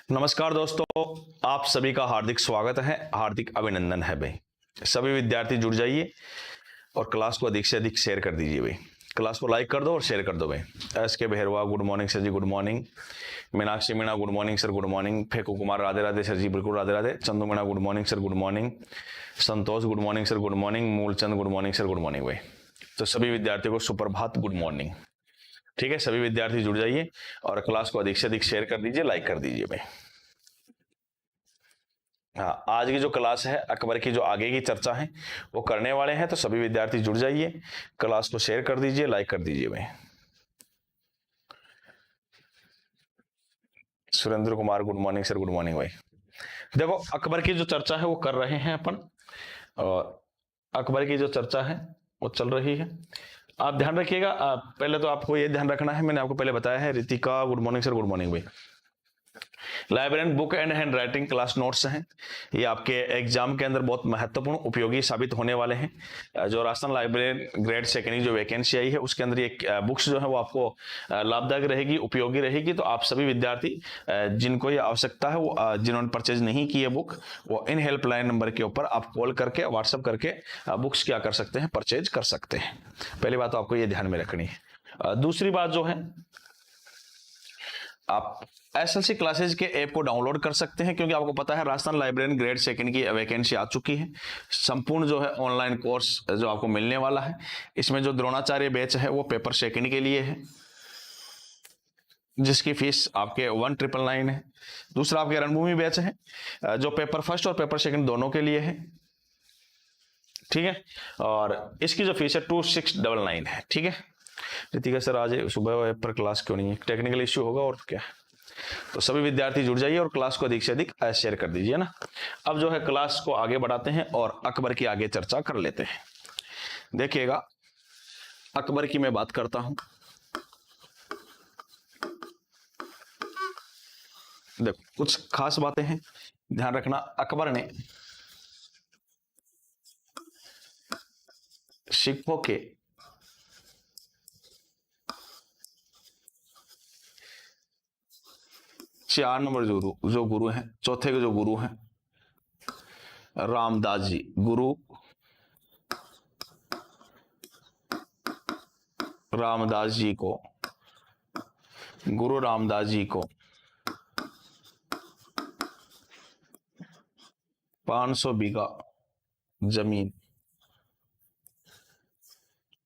नमस्कार दोस्तों, आप सभी का हार्दिक स्वागत है, हार्दिक अभिनंदन है भाई। सभी विद्यार्थी जुड़ जाइए और क्लास को अधिक से अधिक शेयर कर दीजिए भाई। क्लास को लाइक कर दो और शेयर कर दो भाई। S K Baharwa good morning sir ji, good morning. Meenakshi Meena good morning sir, good morning. Feku Kumar Radhe Radhe sir ji, बिल्कुल Radhe Radhe. Chandu Meena good morning sir, good morning. Santosh good morning sir, good morning. Moolchand good morning sir, good morning भाई। तो सभी विद्यार्थियों को सुप्रभात, गुड मॉर्निंग। ठीक है, सभी विद्यार्थी जुड़ जाइए और क्लास को अधिक से अधिक शेयर कर दीजिए, लाइक कर दीजिए भाई। हाँ, आज की जो क्लास है अकबर की जो आगे की चर्चा है वो करने वाले हैं, तो सभी विद्यार्थी जुड़ जाइए, क्लास को शेयर कर दीजिए, लाइक कर दीजिए भाई। Surendra Kumar good morning sir, good morning भाई। देखो, अकबर की जो चर्चा है वो कर रहे हैं अपन, और अकबर की जो चर्चा है वो चल रही है। आप ध्यान रखिएगा। पहले तो आपको ये ध्यान रखना है, मैंने आपको पहले बताया है। Ritika good morning sir, good morning भाई। Librarian book and handwriting class notes हैं, ये आपके एग्जाम के अंदर बहुत महत्वपूर्ण उपयोगी साबित होने वाले हैं। जो राजस्थान लाइब्रेरियन ग्रेड सेकेंड की जो वैकेंसी आई है उसके अंदर ये बुक्स जो है वो आपको लाभदायक रहेगी, उपयोगी रहेगी। तो आप सभी विद्यार्थी जिनको ये आवश्यकता है, वो जिन्होंने परचेज नहीं की है बुक, वो इन हेल्पलाइन नंबर के ऊपर आप कॉल करके, व्हाट्सअप करके बुक्स क्या कर सकते हैं, परचेज कर सकते हैं। पहली बात तो आपको ये ध्यान में रखनी है। दूसरी बात जो है, आप एसएलसी क्लासेज के ऐप को डाउनलोड कर सकते हैं, क्योंकि आपको पता है राजस्थान लाइब्रेरियन ग्रेड सेकंड की वैकेंसी आ चुकी है। संपूर्ण जो है ऑनलाइन कोर्स जो आपको मिलने वाला है, इसमें जो द्रोणाचार्य बैच है वो पेपर सेकंड के लिए है, जिसकी फीस आपके 1999 है। दूसरा आपके रणभूमि बैच है जो पेपर फर्स्ट और पेपर सेकंड दोनों के लिए है, ठीक है। और इसकी जो फीस है 2699 है, ठीक है। रितिका सर आज सुबह ऐप पर क्लास क्यों नहीं है? टेक्निकल इश्यू होगा और क्या। तो सभी विद्यार्थी जुड़ जाइए और क्लास को अधिक से अधिक शेयर कर दीजिए ना। अब जो है क्लास को आगे बढ़ाते हैं और अकबर की आगे चर्चा कर लेते हैं। देखिएगा, अकबर की मैं बात करता हूं। देखो, कुछ खास बातें हैं, ध्यान रखना। अकबर ने सिखों के 4 नंबर जो गुरु हैं, चौथे के जो गुरु हैं रामदास जी, गुरु रामदास जी को, गुरु रामदास जी को 500 बीघा जमीन,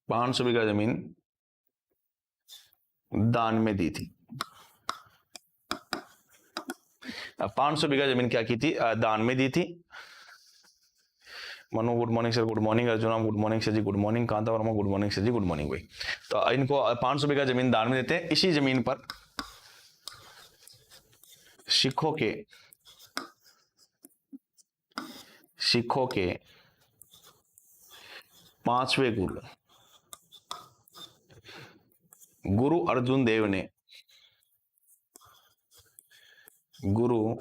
500 बीघा जमीन दान में दी थी। 500 बीघा जमीन क्या की थी? दान में दी थी। Manu good morning sir, good morning. Arjuna good morning sir ji, good morning. Kanta Verma good morning sir ji, good morning भाई। तो इनको 500 बीघा जमीन दान में देते हैं। इसी जमीन पर सिखों के 5वें गुरु अर्जुन देव ने, गुरु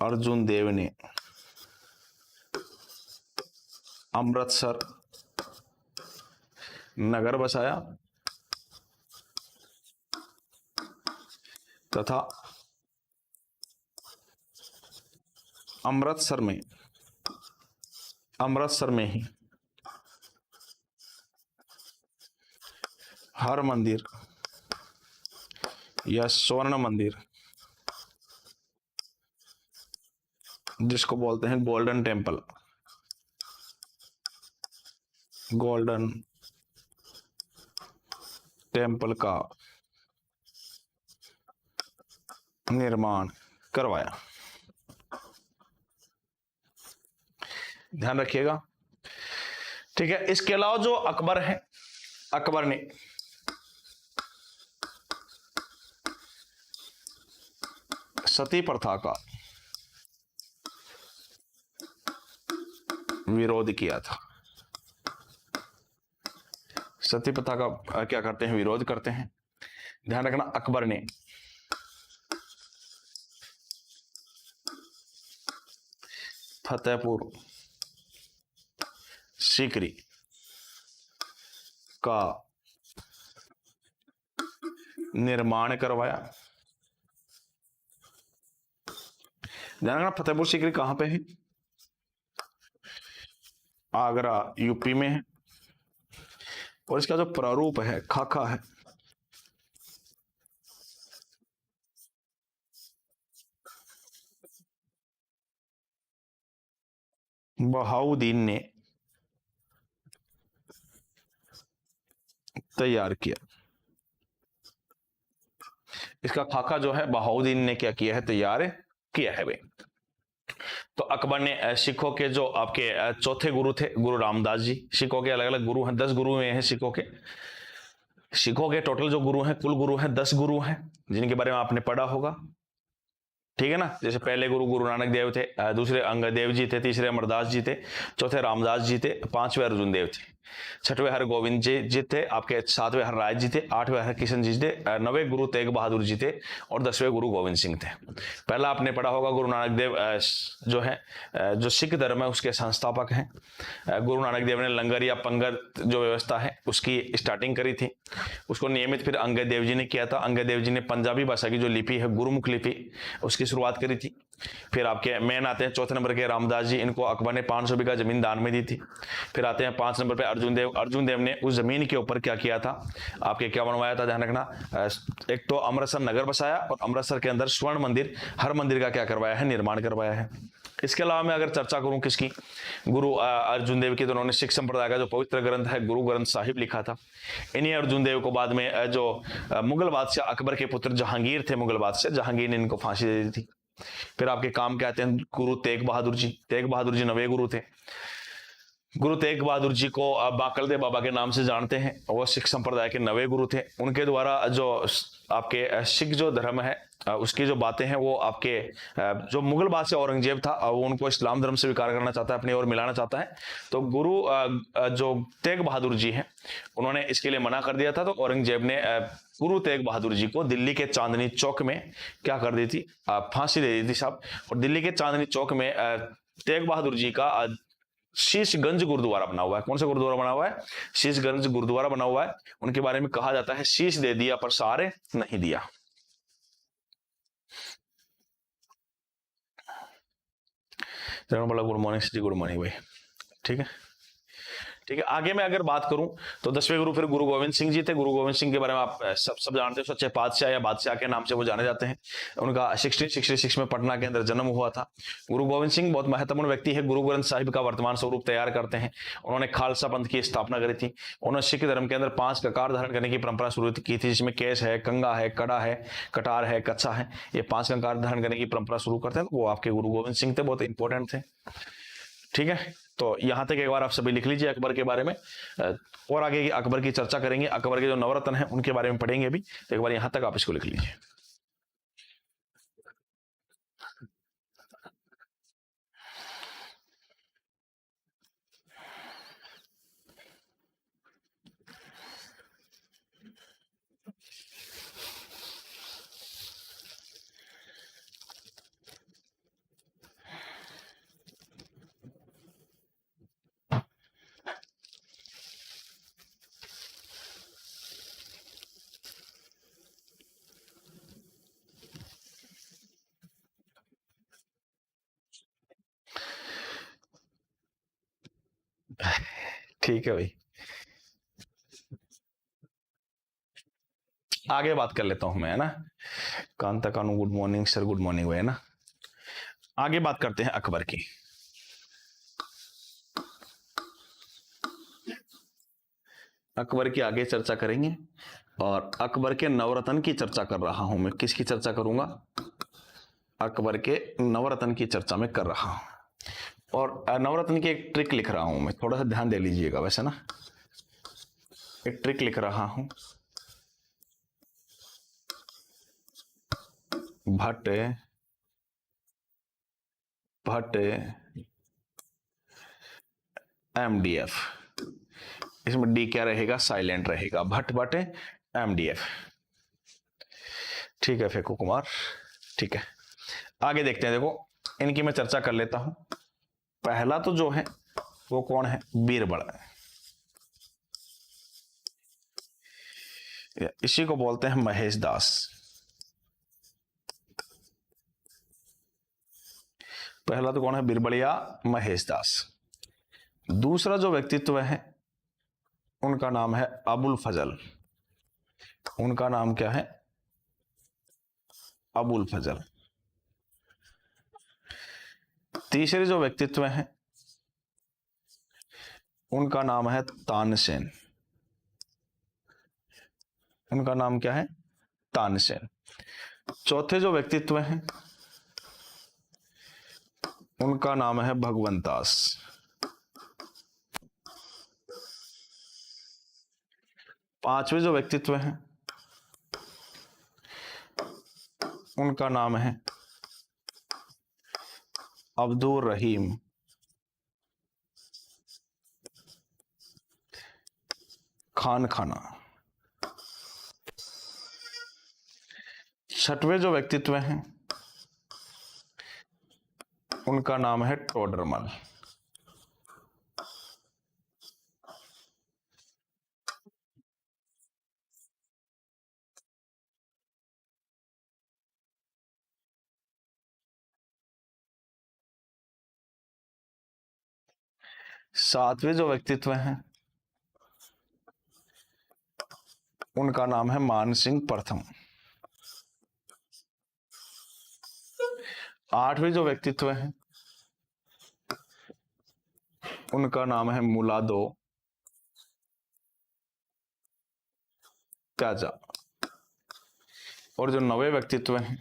अर्जुन देव ने अमृतसर नगर बसाया तथा अमृतसर में ही हर मंदिर या स्वर्ण मंदिर, जिसको बोलते हैं गोल्डन टेम्पल, गोल्डन टेम्पल का निर्माण करवाया। ध्यान रखिएगा, ठीक है। इसके अलावा जो अकबर है, अकबर ने सती प्रथा का विरोध किया था। सती प्रथा का क्या करते हैं? विरोध करते हैं। ध्यान रखना, अकबर ने फतेहपुर सीकरी का निर्माण करवाया ध्यान रखना फतेहपुर सीकरी कहां पे है? आगरा यूपी में है। और इसका जो प्रारूप है खाका है। बहाउद्दीन ने तैयार किया। इसका खाका जो है बहाउद्दीन ने क्या किया है, तैयार किया है भाई। तो अकबर ने सिखों के जो आपके चौथे गुरु थे गुरु रामदास जी, सिखों के अलग अलग गुरु हैं, 10 गुरु में हैं सिखों के। सिखों के टोटल जो गुरु हैं, कुल गुरु हैं 10 गुरु हैं, जिनके बारे में आपने पढ़ा होगा, ठीक है ना। जैसे पहले गुरु गुरु नानक देव थे, दूसरे अंगद देव जी थे, तीसरे अमरदास जी थे, चौथे रामदास जी थे, पांचवें अर्जुन देव थे, छठवें हरगोविंद जी थे, आपके सातवें हरराज जी थे, आठवें हरकिशन जी थे, नवें गुरु तेग बहादुर जी थे, और 10वें गुरु गोविंद सिंह थे। पहला आपने पढ़ा होगा गुरु नानक देव जो है जो सिख धर्म है उसके संस्थापक हैं। गुरु नानक देव ने लंगर या पंगर जो व्यवस्था है उसकी स्टार्टिंग करी थी। उसको नियमित फिर अंगद देव जी ने किया था। अंगद देव जी ने पंजाबी भाषा की जो लिपि है गुरुमुख लिपि उसकी शुरुआत करी थी। फिर आपके मेन आते हैं चौथे नंबर के रामदास जी, इनको अकबर ने 500 बीघा जमीन दान में दी थी। फिर आते हैं 5 नंबर पे अर्जुन देव। अर्जुन देव ने उस जमीन के ऊपर क्या किया था, आपके क्या बनवाया था, ध्यान रखना, एक तो अमृतसर नगर बसाया और अमृतसर के अंदर स्वर्ण मंदिर, हर मंदिर का क्या करवाया है, निर्माण करवाया है। इसके अलावा मैं अगर चर्चा करूं किसकी, गुरु अर्जुन देव की, तो उन्होंने सिख संप्रदाय का जो पवित्र ग्रंथ है गुरु ग्रंथ साहिब लिखा था। इन्हीं अर्जुन देव को बाद में जो मुगल बादशाह अकबर के पुत्र जहांगीर थे, मुगल बादशाह जहांगीर ने इनको फांसी दे दी थी। फिर आपके काम क्या आते हैं गुरु तेग बहादुर जी। तेग बहादुर जी नवे गुरु थे। गुरु तेग बहादुर जी को आप बाकलदे बाबा के नाम से जानते हैं, वो सिख संप्रदाय के नवे गुरु थे। उनके द्वारा जो आपके सिख जो धर्म है उसकी जो बातें हैं वो आपके जो मुगल बादशाह औरंगजेब था वो उनको इस्लाम धर्म से स्वीकार करना चाहता है, अपनी ओर मिलाना चाहता है। तो गुरु जो तेग बहादुर जी हैं उन्होंने इसके लिए मना कर दिया था। तो औरंगजेब ने गुरु तेग बहादुर जी को दिल्ली के चांदनी चौक में क्या कर दी थी, फांसी दे दी थी साहब। और दिल्ली के चांदनी चौक में तेग बहादुर जी का शीशगंज गुरुद्वारा बना हुआ है। कौन सा गुरुद्वारा बना हुआ है, शीशगंज गुरुद्वारा बना हुआ है। उनके बारे में कहा जाता है शीश दे दिया पर सारे नहीं दिया। गुड मॉर्निंग जी, गुड मॉर्निंग भाई, ठीक है ठीक है। आगे मैं अगर बात करूं तो 10वें गुरु फिर गुरु गोविंद सिंह जी थे। गुरु गोविंद सिंह के बारे में आप सब जानते हैं, सच्चे पातशाह या बादशाह के नाम से वो जाने जाते हैं। उनका 1666 में पटना के अंदर जन्म हुआ था। गुरु गोविंद सिंह बहुत महत्वपूर्ण व्यक्ति है, गुरु ग्रंथ साहिब का वर्तमान स्वरूप तैयार करते हैं। उन्होंने खालसा पंथ की स्थापना करी थी। उन्होंने सिख धर्म के अंदर 5 ककार धारण करने की परंपरा शुरू की थी, जिसमें केस है, कंगा है, कड़ा है, कटार है, कच्छा है, ये 5 कंकार धारण करने की परंपरा शुरू करते हैं। वो आपके गुरु गोविंद सिंह थे, बहुत इंपॉर्टेंट थे, ठीक है। तो यहां तक एक बार आप सभी लिख लीजिए अकबर के बारे में, और आगे अकबर की चर्चा करेंगे, अकबर के जो नवरत्न हैं उनके बारे में पढ़ेंगे भी। तो एक बार यहां तक आप इसको लिख लीजिए। ठीक है भाई, आगे बात कर लेता हूं मैं, है ना। Kanta Kanu good morning sir, good morning भाई, है ना। आगे बात करते हैं अकबर की। अकबर की आगे चर्चा करेंगे, और अकबर के नवरत्न की चर्चा कर रहा हूं मैं। किसकी चर्चा करूंगा, अकबर के नवरत्न की चर्चा में कर रहा हूं। और नवरत्न की एक ट्रिक लिख रहा हूं मैं, थोड़ा सा ध्यान दे लीजिएगा वैसे ना। एक ट्रिक लिख रहा हूं, भट्ट भट्ट एमडीएफ। इसमें डी क्या रहेगा, साइलेंट रहेगा, भट्ट भट्ट एमडीएफ, ठीक है फेकू कुमार, ठीक है। आगे देखते हैं, देखो इनकी मैं चर्चा कर लेता हूं। पहला तो जो है वो कौन है, बीरबल, इसी को बोलते हैं महेश दास। पहला तो कौन है? बिरबलिया महेश दास। दूसरा जो व्यक्तित्व है उनका नाम है अबुल फजल। उनका नाम क्या है? अबुल फजल। तीसरे जो व्यक्तित्व हैं उनका नाम है तानसेन। उनका नाम क्या है? तानसेन। चौथे जो व्यक्तित्व हैं उनका नाम है भगवंत दास। पांचवे जो व्यक्तित्व हैं उनका नाम है अब्दुल रहीम खान खाना। छठवें जो व्यक्तित्व हैं उनका नाम है टोडरमल। सातवें जो व्यक्तित्व हैं उनका नाम है मानसिंह प्रथम। आठवें जो व्यक्तित्व हैं उनका नाम है मुलादो प्याजा। और जो नवे व्यक्तित्व हैं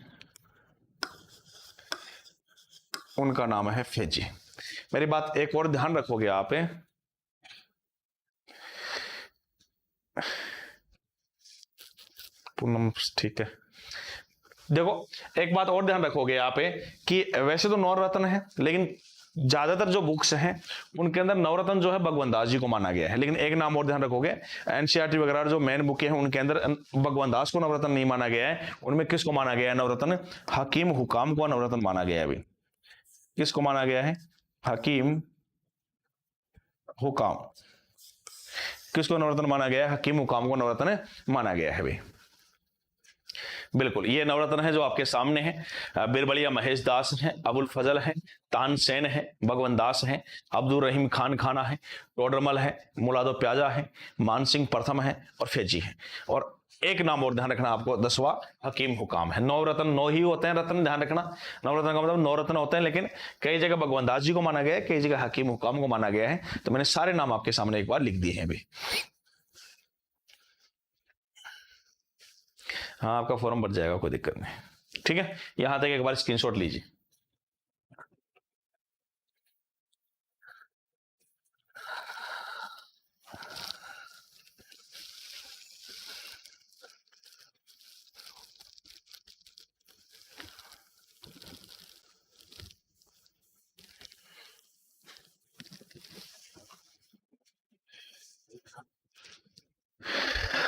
उनका नाम है फेजी। मेरी बात एक और ध्यान रखोगे आप, पूनम ठीक है। देखो एक बात और ध्यान रखोगे आप कि वैसे तो नवरत्न है लेकिन ज्यादातर जो बुक्स हैं उनके अंदर नवरत्न जो है भगवंत दास जी को माना गया है। लेकिन एक नाम और ध्यान रखोगे, एनसीईआरटी वगैरह जो मेन बुकें हैं उनके अंदर भगवंत दास को नवरत्न नहीं माना गया है। उनमें किसको माना गया है नवरत्न? हकीम हुकाम को नवरत्न माना गया है। अभी किसको माना गया है? हकीम हुकाम। किसको नवरत्न माना गया है? हकीम हुकाम को नवरत्न माना गया है। भाई बिल्कुल ये नवरत्न है जो आपके सामने है। बिरबलिया महेश दास है, अबुल फजल है, तानसेन है, भगवंत दास है, अब्दुल रहीम खान खाना है, टोडरमल है, मुलादो प्याजा है, मानसिंह प्रथम है और फेजी है। और एक नाम और ध्यान रखना आपको, 10वां हकीम हुकाम है। नवरत्न 9 ही होते हैं रत्न, ध्यान रखना। नवरत्न का मतलब 9 रत्न होते हैं, लेकिन कई जगह भगवंत दास जी को माना गया है, कई जगह हकीम हुकाम को माना गया है। तो मैंने सारे नाम आपके सामने एक बार लिख दिए हैं अभी। हाँ आपका फॉर्म भर जाएगा, कोई दिक्कत नहीं। ठीक है, यहां तक एक बार स्क्रीनशॉट लीजिए।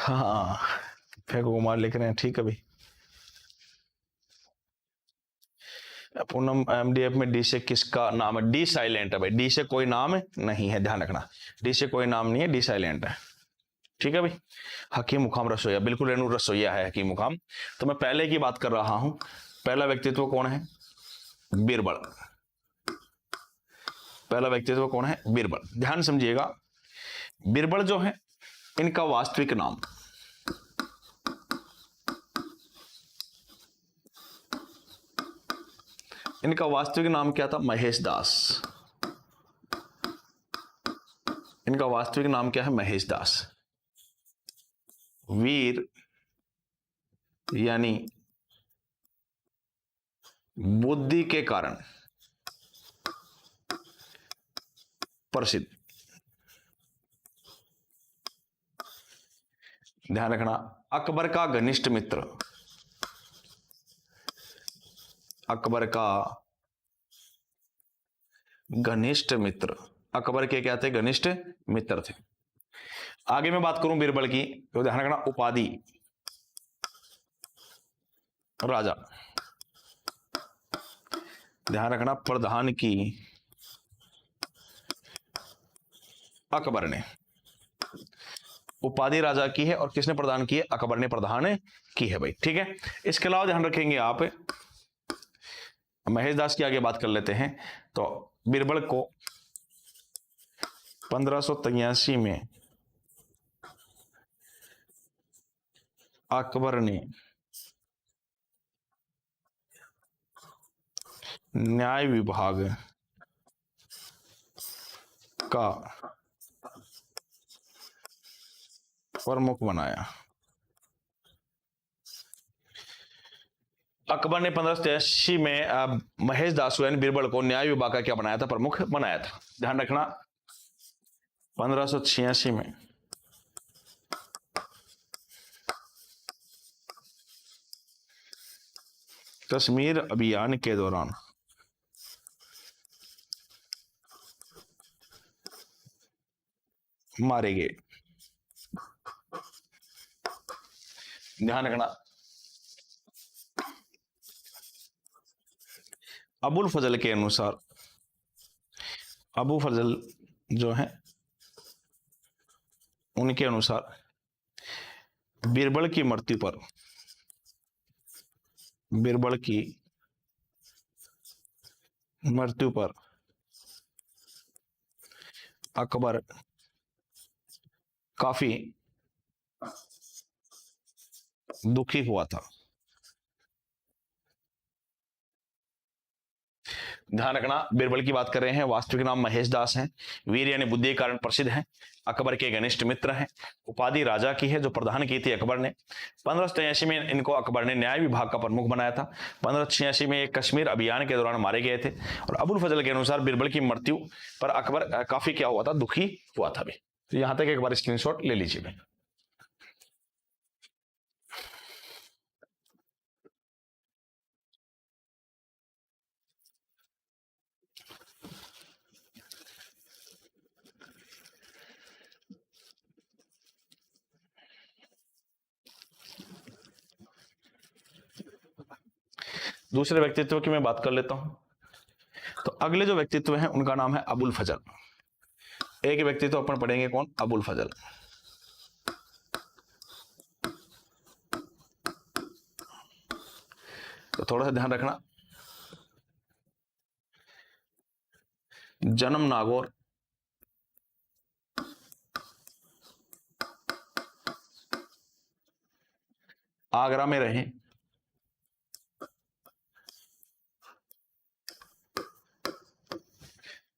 हाँ फेंको कुमार लिख रहे हैं, ठीक है भाई। पूनम एमडीएफ में डी से किसका नाम है? डी साइलेंट है भाई, डी से कोई नाम नहीं है, ध्यान रखना। डी से कोई नाम नहीं है, डी साइलेंट है। ठीक है भाई। हकीम मुकाम रसोईया, बिल्कुल रेणु रसोईया है हकीम मुकाम। तो मैं पहले की बात कर रहा हूं। पहला व्यक्तित्व कौन है? बीरबल। पहला व्यक्तित्व कौन है? बीरबल। ध्यान समझिएगा, बीरबल जो है इनका वास्तविक नाम क्या था? महेश दास। इनका वास्तविक नाम क्या है? महेश दास। वीर यानी बुद्धि के कारण प्रसिद्ध। ध्यान रखना, अकबर का घनिष्ठ मित्र। अकबर का घनिष्ठ मित्र। अकबर के क्या थे? घनिष्ठ मित्र थे। आगे मैं बात करूं बीरबल की, तो ध्यान रखना, उपाधि राजा। ध्यान रखना, प्रधान की अकबर ने। उपाधि राजा की है और किसने प्रदान की है? अकबर ने प्रदान की है भाई। ठीक है, इसके अलावा ध्यान रखेंगे आप, महेश दास की आगे बात कर लेते हैं। तो बीरबल को 1583 में अकबर ने न्याय विभाग का प्रमुख बनाया। अकबर ने 1583 में महेश दास यानी बीरबल को न्याय विभाग का क्या बनाया था, प्रमुख बनाया था। ध्यान रखना 1586 में कश्मीर अभियान के दौरान मारे गए। ध्यान रखना अबुल फजल के अनुसार, अबू फजल जो है उनके अनुसार बीरबल की मृत्यु पर, बीरबल की मृत्यु पर अकबर काफी दुखी हुआ था। ध्यान रखना बीरबल की बात कर रहे हैं, वास्तविक नाम महेश दास हैं, वीर यानी बुद्धि के कारण प्रसिद्ध हैं, अकबर के घनिष्ठ मित्र हैं, उपाधि राजा की है जो प्रदान की थी अकबर ने। 1583 में इनको अकबर ने न्याय विभाग का प्रमुख बनाया था। 1586 में एक कश्मीर अभियान के दौरान मारे गए थे। और अबुल फजल के अनुसार बीरबल की मृत्यु पर अकबर काफी क्या हुआ था, दुखी हुआ था भी। तो यहां तक एक बार स्क्रीनशॉट ले लीजिए भाई। दूसरे व्यक्तित्व की मैं बात कर लेता हूं। तो अगले जो व्यक्तित्व हैं उनका नाम है अबुल फजल। एक व्यक्तित्व अपन पढ़ेंगे, कौन, अबुल फजल। तो थोड़ा सा ध्यान रखना, जन्म नागौर, आगरा में रहे,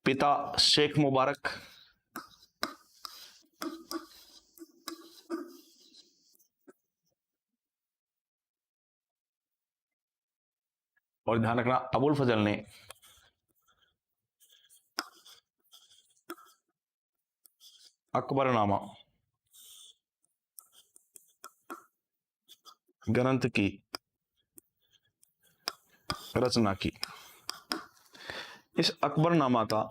पिता शेख मुबारक, और ध्यान रखना अबुल फजल ने अकबरनामा ग्रंथ की रचना की। इस अकबरनामा का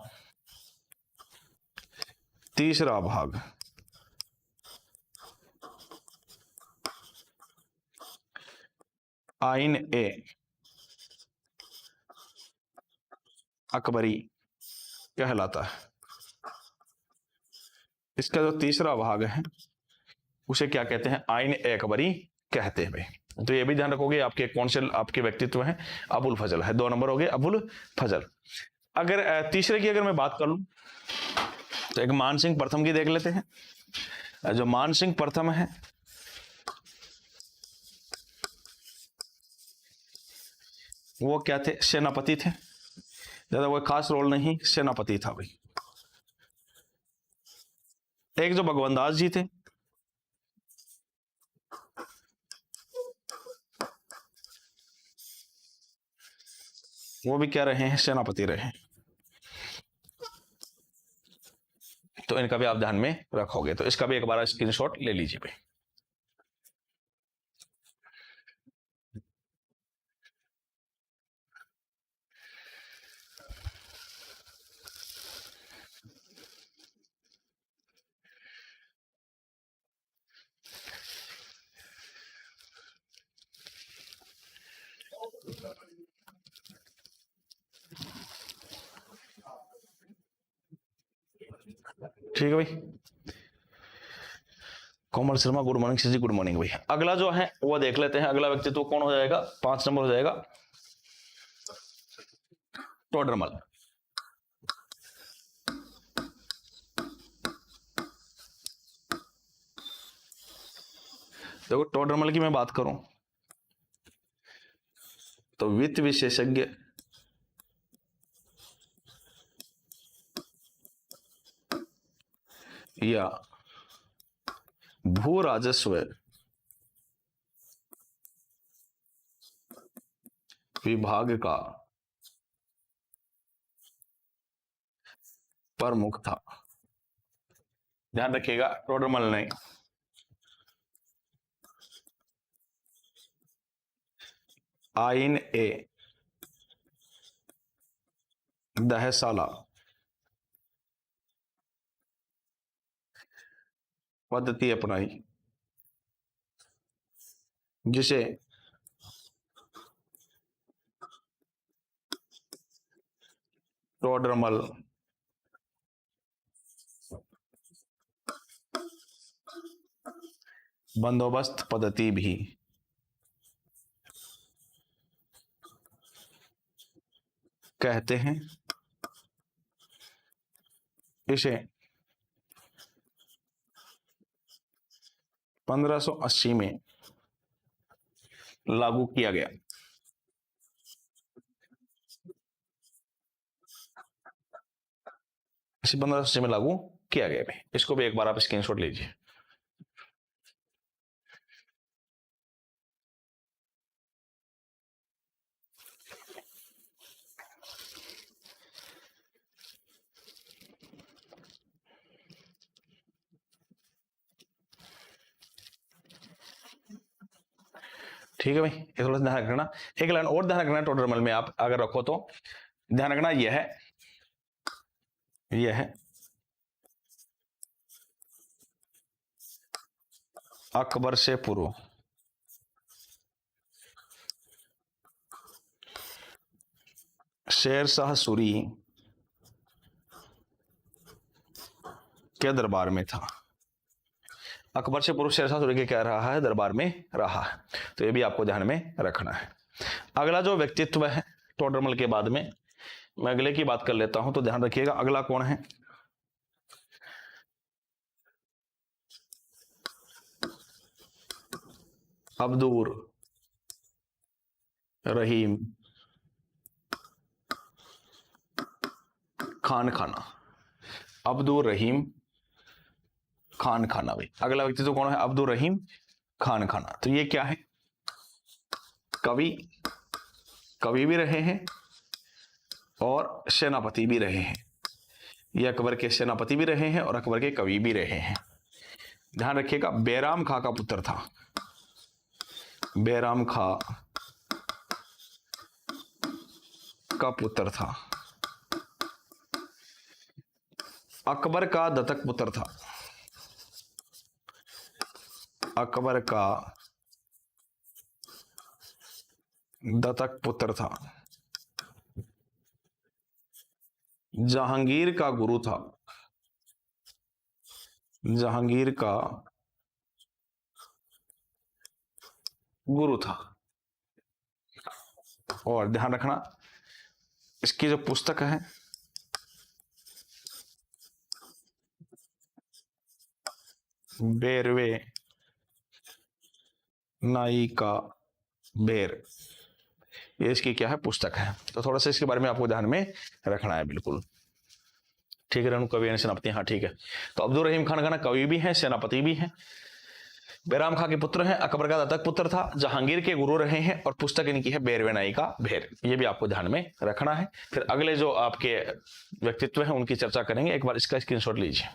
तीसरा भाग आइन ए अकबरी कहलाता है। इसका जो तीसरा भाग है उसे क्या कहते हैं, आइन ए अकबरी कहते हैं भाई। तो ये भी ध्यान रखोगे, आपके कौन से आपके व्यक्तित्व हैं, अबुल फजल है। 2 नंबर हो गए अबुल फजल। अगर तीसरे की अगर मैं बात करूं तो एक मान सिंह प्रथम की देख लेते हैं। जो मान सिंह प्रथम है वो क्या थे, सेनापति थे। ज्यादा कोई खास रोल नहीं, सेनापति था भाई। एक जो भगवान दास जी थे वो भी क्या रहे हैं, सेनापति रहे हैं। तो इनका भी आप ध्यान में रखोगे। तो इसका भी एक बार स्क्रीनशॉट ले लीजिए भाई। ठीक है भाई। कोमल शर्मा गुड मॉर्निंग, जी गुड मॉर्निंग भाई। अगला जो है वो देख लेते हैं। अगला व्यक्तित्व कौन हो जाएगा, 5 नंबर हो जाएगा प्रोड्रमल। देखो प्रोड्रमल की मैं बात करूं तो वित्त विशेषज्ञ या भू राजस्व विभाग का प्रमुख था। ध्यान रखिएगा, प्रोड्रमल नहीं, आइन ए दहसाला पद्धति अपनाई, जिसे प्रोड्रमल बंदोबस्त पद्धति भी कहते हैं। इसे 1580 में लागू किया गया। इसे 1580 में लागू किया गया भाई, इसको भी एक बार आप स्क्रीनशॉट लीजिए। ठीक है भाई, ये थोड़ा ध्यान रखना। एक लाइन और ध्यान रखना, प्रोड्रमल में आप अगर रखो तो ध्यान रखना, यह है अकबर से पूर्व शेर शाह सूरी के दरबार में था। अकबर से पूर्व शेर शाह सूरी के क्या रहा है, दरबार में रहा है। तो ये भी आपको ध्यान में रखना है। अगला जो व्यक्तित्व है प्रोड्रमल के बाद में, मैं अगले की बात कर लेता हूं, तो ध्यान रखिएगा अगला कौन है, अब्दुर रहीम खान खाना। अब्दुर रहीम खान खाना भाई, अगला व्यक्ति तो कौन है, अब्दुर रहीम खान खाना। तो ये क्या है, कवि भी रहे हैं और सेनापति भी रहे हैं। ये अकबर के सेनापति भी रहे हैं और अकबर के कवि भी रहे हैं। ध्यान रखिएगा, बैराम खां का पुत्र था। बैराम खां का पुत्र था। अकबर का दत्तक पुत्र था। अकबर का दत्तक पुत्र था। जहांगीर का गुरु था। जहांगीर का गुरु था। और ध्यान रखना, इसकी जो पुस्तक है बेरवे नाई का बेर, ये इसकी क्या है, पुस्तक है। तो थोड़ा सा इसके बारे में आपको ध्यान में रखना है। बिल्कुल ठीक है, कवि सेनापति, हाँ ठीक है। तो अब्दुल रहीम खान खाना कवि भी है, सेनापति भी है, बैराम खां के पुत्र हैं, अकबर का दत्तक पुत्र था, जहांगीर के गुरु रहे हैं, और पुस्तक इनकी है बेरवे नाई का भेर। ये भी आपको ध्यान में रखना है। फिर अगले जो आपके व्यक्तित्व हैं उनकी चर्चा करेंगे। एक बार इसका स्क्रीनशॉट लीजिए।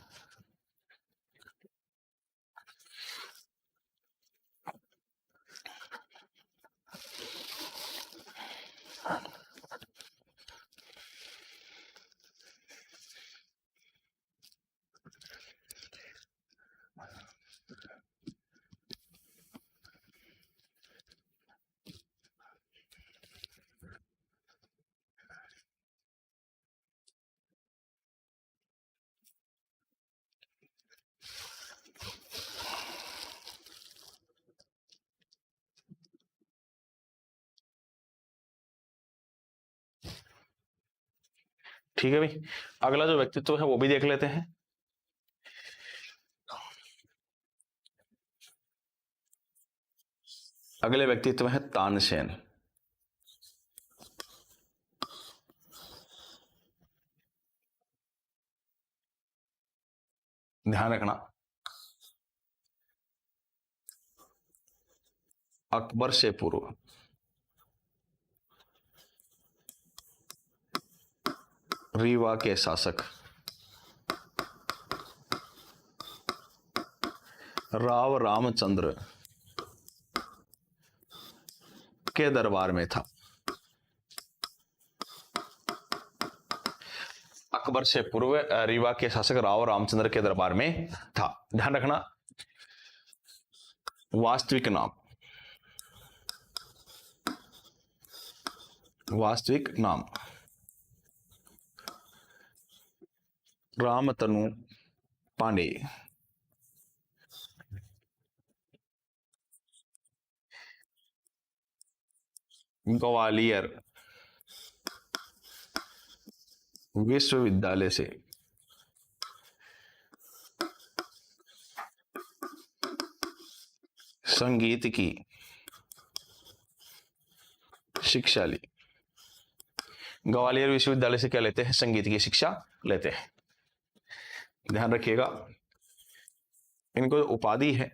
ठीक है भाई, अगला जो व्यक्तित्व है वो भी देख लेते हैं। अगले व्यक्तित्व है तानसेन। ध्यान रखना, अकबर से पूर्व रीवा के शासक राव रामचंद्र के दरबार में था। अकबर से पूर्व रीवा के शासक राव रामचंद्र के दरबार में था। ध्यान रखना, वास्तविक नाम, वास्तविक नाम रामतनु पांडे। ग्वालियर विश्वविद्यालय से संगीत की शिक्षा ली। ग्वालियर विश्वविद्यालय से क्या लेते हैं? संगीत की शिक्षा लेते हैं। ध्यान रखिएगा, इनको जो उपाधि है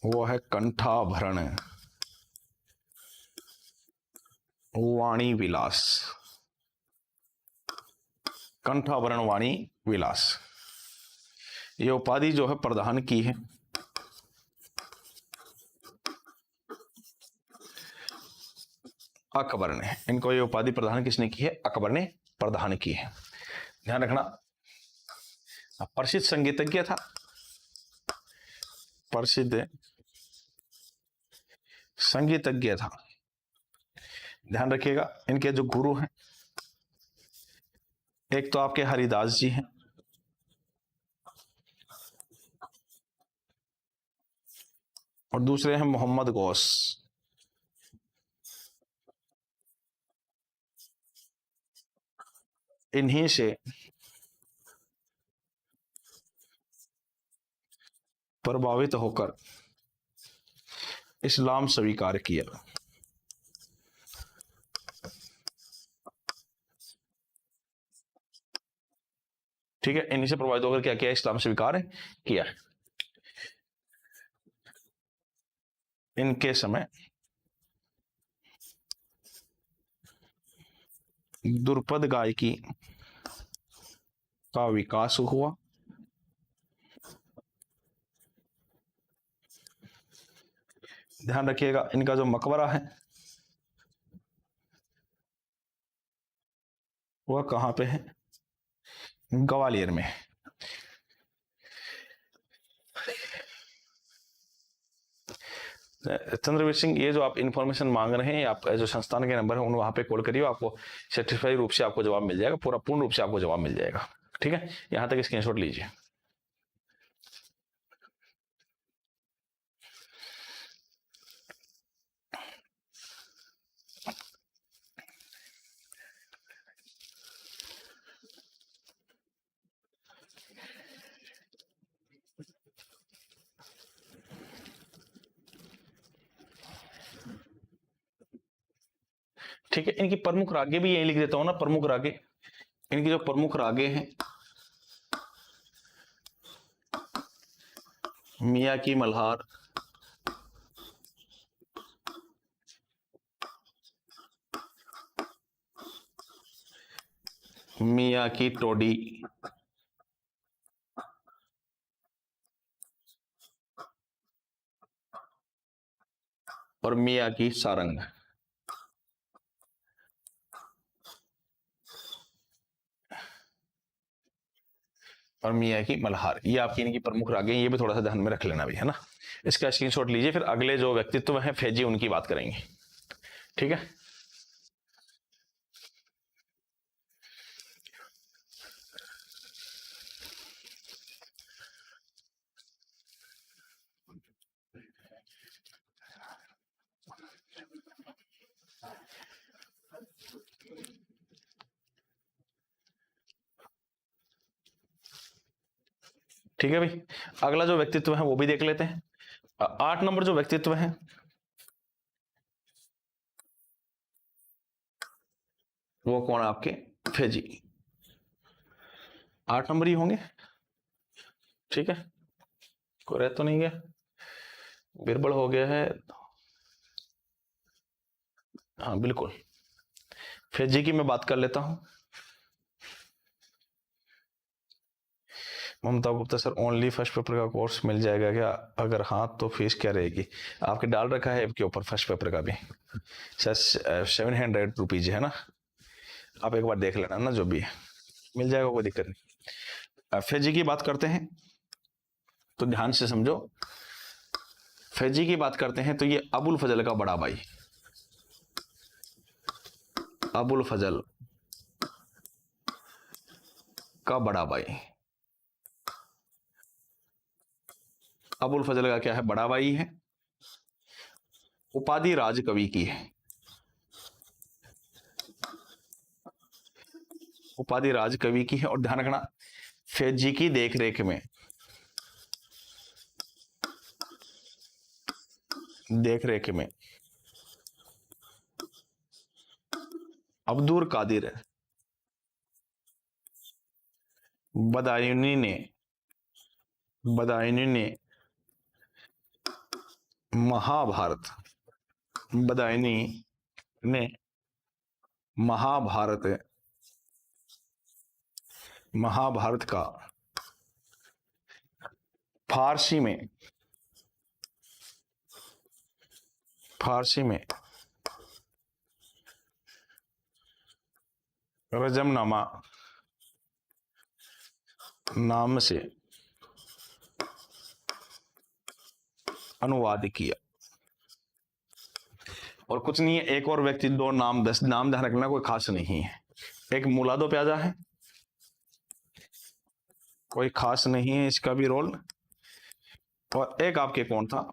वो है कंठाभरण वाणी विलास। कंठाभरण वाणी विलास, ये उपाधि जो है प्रदान की है अकबर ने। इनको ये उपाधि प्रदान किसने की है? अकबर ने प्रदान की है। ध्यान रखना, प्रसिद्ध संगीतज्ञ था, प्रसिद्ध संगीतज्ञ था। ध्यान रखिएगा, इनके जो गुरु हैं, एक तो आपके हरिदास जी हैं, और दूसरे हैं मोहम्मद गौस। इन्हीं से प्रभावित होकर इस्लाम स्वीकार किया। ठीक है, इन्हीं से प्रभावित होकर क्या किया? इस्लाम स्वीकार किया। इनके समय दुर्पद गायकी का विकास हुआ। ध्यान रखिएगा, इनका जो मकबरा है वह कहां पे है? ग्वालियर में। चंद्रवीर सिंह, ये जो आप इंफॉर्मेशन मांग रहे हैं, आप जो संस्थान के नंबर है उन वहां पे कॉल करिए, आपको सर्टिफाइड रूप से आपको जवाब मिल जाएगा, पूरा पूर्ण रूप से आपको जवाब मिल जाएगा। ठीक है, यहां तक स्क्रीनशॉट लीजिए। ठीक है, इनकी प्रमुख रागे भी यही लिख देता हूं ना, प्रमुख रागे। इनकी जो प्रमुख रागे हैं, मियाँ की मल्हार, मियाँ की टोडी, और मियाँ की सारंग। और मियाँ की मल्हार, ये आपकी इनकी प्रमुख रागे, ये भी थोड़ा सा ध्यान में रख लेना भी है ना। इसका स्क्रीनशॉट लीजिए, फिर अगले जो व्यक्तित्व हैं फैजी, उनकी बात करेंगे। ठीक है, ठीक है भाई। अगला जो व्यक्तित्व है वो भी देख लेते हैं। 8 नंबर जो व्यक्तित्व है वो कौन है आपके? फेजी। 8 नंबर ही होंगे, ठीक है, कोई रह तो नहीं गया, गड़बड़ हो गया है? हाँ बिल्कुल, फेजी की मैं बात कर लेता हूं। Mamta Gupta sir, only first paper का कोर्स मिल जाएगा क्या? अगर हाँ तो फीस क्या रहेगी? आपके डाल रखा है आपके ऊपर फर्स्ट पेपर का भी सर, 700 रुपीज है ना, आप एक बार देख लेना ना, जो भी है मिल जाएगा, कोई दिक्कत नहीं। फेजी की बात करते हैं तो ध्यान से समझो। फैजी की बात करते हैं तो ये अबुल फजल का बड़ा भाई, अबुल फजल का बड़ा भाई, अबुल फजल का क्या है? बड़ा भाई है। उपाधि राजकवि की है, उपाधि राजकवि की है। और ध्यान रखना, फैजी की देखरेख में, देखरेख में अब्दुल कादिर बदायूनी ने महाभारत, बदायूनी ने महाभारत का फारसी में रजमनामा नाम से अनुवाद किया। और कुछ नहीं है, एक और व्यक्ति, 2 नाम, 10 नाम ध्यान रखना, कोई खास नहीं है। एक मुलादो प्याजा है, कोई खास नहीं है इसका भी रोल। और एक आपके कौन था?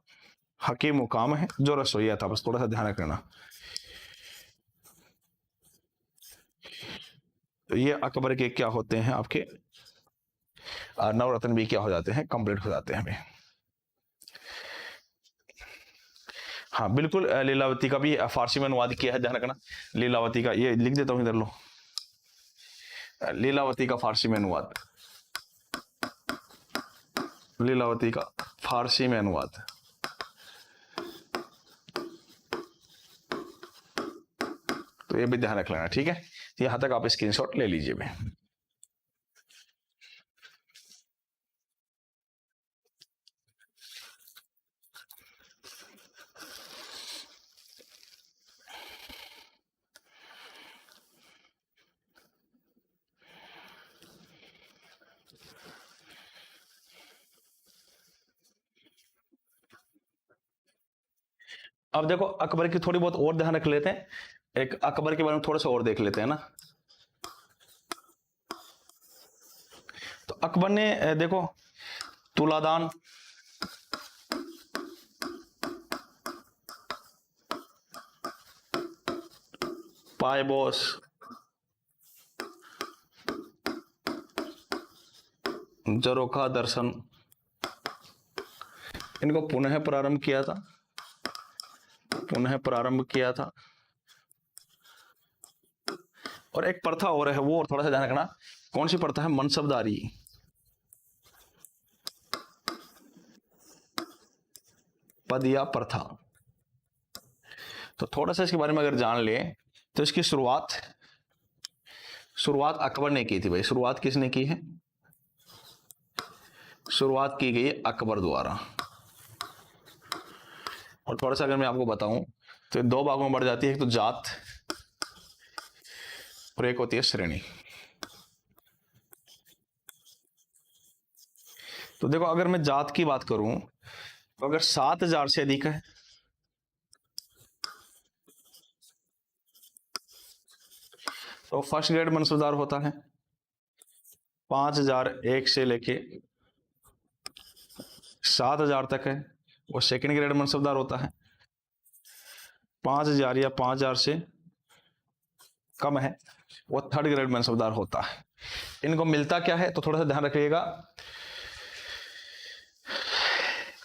हकीम मुकाम है, जो रसोईया था, बस थोड़ा सा ध्यान रखना। तो ये अकबर के क्या होते हैं आपके? नवरत्न भी क्या हो जाते हैं? कंप्लीट हो जाते हैं। हाँ बिल्कुल, लीलावती का भी फारसी में अनुवाद किया है, ध्यान रखना। लीलावती का, ये लिख देता हूं इधर लो, लीलावती का फारसी में अनुवाद, लीलावती का फारसी में अनुवाद। तो ये भी ध्यान रख लेना, ठीक है। यहां तक आप स्क्रीनशॉट ले लीजिए भाई। अब देखो, अकबर की थोड़ी बहुत और ध्यान रख लेते हैं। एक अकबर के बारे में थोड़ा सा और देख लेते हैं ना। तो अकबर ने देखो, तुलादान, पायबोस, जरोखा दर्शन, इनको पुनः प्रारंभ किया था। और एक प्रथा और है, वो थोड़ा सा ध्यान रखना, कौन सी प्रथा है? मनसबदारी, पदिया प्रथा। तो थोड़ा सा इसके बारे में अगर जान ले तो इसकी शुरुआत अकबर ने की थी भाई। शुरुआत किसने की है? शुरुआत की गई अकबर द्वारा। और थोड़ा सा अगर मैं आपको बताऊं तो 2 भागों में बढ़ जाती है, एक तो जात और एक होती है श्रेणी। तो देखो, अगर मैं जात की बात करूं तो अगर 7,000 से अधिक है तो फर्स्ट ग्रेड मनसबदार होता है। 5,001 से लेके 7,000 तक है वो सेकंड ग्रेड मनसबदार होता है। 5,000 या 5,000 से कम है वो थर्ड ग्रेड मनसबदार होता है। इनको मिलता क्या है? तो थोड़ा सा ध्यान रखिएगा,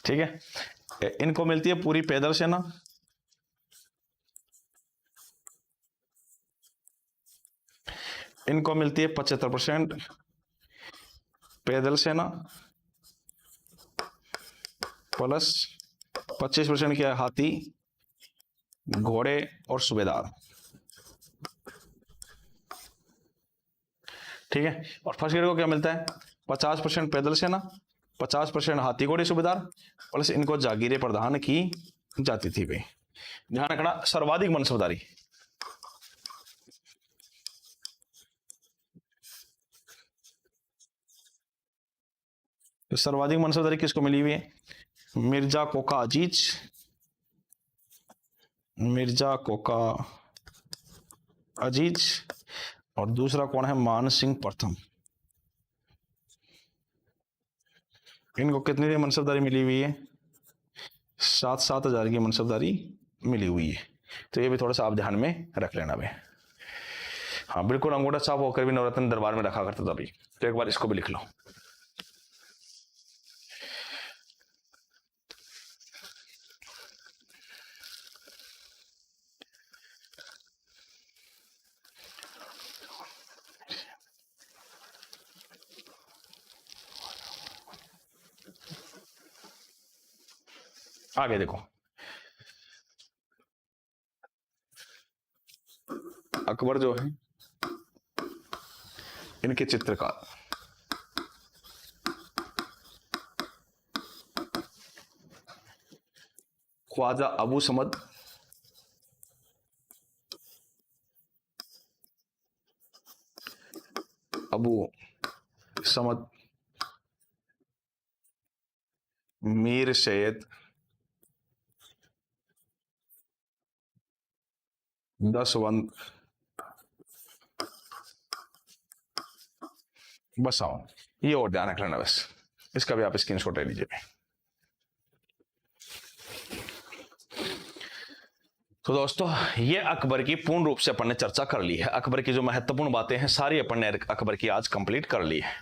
ठीक है। इनको मिलती है पूरी पैदल सेना, इनको मिलती है 75% पैदल सेना प्लस 25% क्या है, हाथी, घोड़े और सूबेदार। ठीक है। और फर्स्ट ग्रेड को क्या मिलता है, 50% पैदल सेना, 50% हाथी घोड़े सूबेदार, प्लस इनको जागीरे प्रदान की जाती थी भाई। ध्यान रखना, सर्वाधिक मनसबदारी। तो सर्वाधिक मनसबदारी किसको मिली हुई है, मिर्जा कोका अजीज, मिर्जा कोका अजीज, और दूसरा कौन है, मान सिंह प्रथम। इनको कितनी की मनसबदारी मिली हुई है, 7-7 हजार की मनसबदारी मिली हुई है। तो ये भी थोड़ा सा आप ध्यान में रख लेना भाई। हाँ बिल्कुल, अंगूठा छाप होकर भी नवरत्न दरबार में रखा करता था भाई, तो एक बार इसको भी लिख लो। आगे देखो, अकबर जो है, इनके चित्रकार ख्वाजा अबू समद, अबू समद, मीर सैयद दसवंत, बस आओ, ये और ध्यान रख लेना बस, इसका भी आप स्क्रीनशॉट ले लीजिए। तो दोस्तों, ये अकबर की पूर्ण रूप से अपन ने चर्चा कर ली है। अकबर की जो महत्वपूर्ण बातें हैं सारी अपन ने अकबर की आज कंप्लीट कर ली है।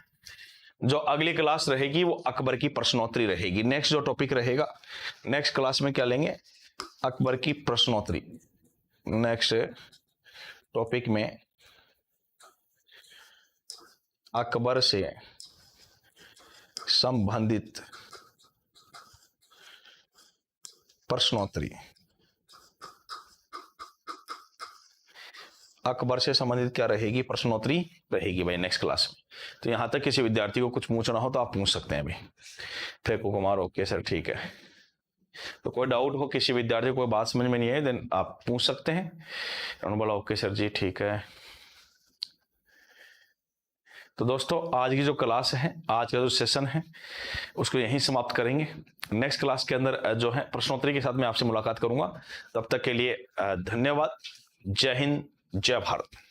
जो अगली क्लास रहेगी वो अकबर की प्रश्नोत्तरी रहेगी। नेक्स्ट जो टॉपिक रहेगा, नेक्स्ट क्लास में क्या लेंगे, अकबर की प्रश्नोत्तरी। नेक्स्ट टॉपिक में अकबर से संबंधित प्रश्नोत्तरी, अकबर से संबंधित क्या रहेगी, प्रश्नोत्तरी रहेगी भाई नेक्स्ट क्लास में। तो यहां तक किसी विद्यार्थी को कुछ पूछना हो तो आप पूछ सकते हैं भाई। फेंको कुमार, ओके सर, ठीक है। तो कोई डाउट हो, किसी विद्यार्थी को कोई बात समझ में नहीं है, देन आप पूछ सकते हैं। उन्होंने बोला ओके सर जी, ठीक है। तो दोस्तों, आज की जो क्लास है, आज का जो सेशन है, उसको यहीं समाप्त करेंगे। नेक्स्ट क्लास के अंदर जो है प्रश्नोत्तरी के साथ मैं आपसे मुलाकात करूंगा। तब तक के लिए धन्यवाद। जय हिंद, जय भारत।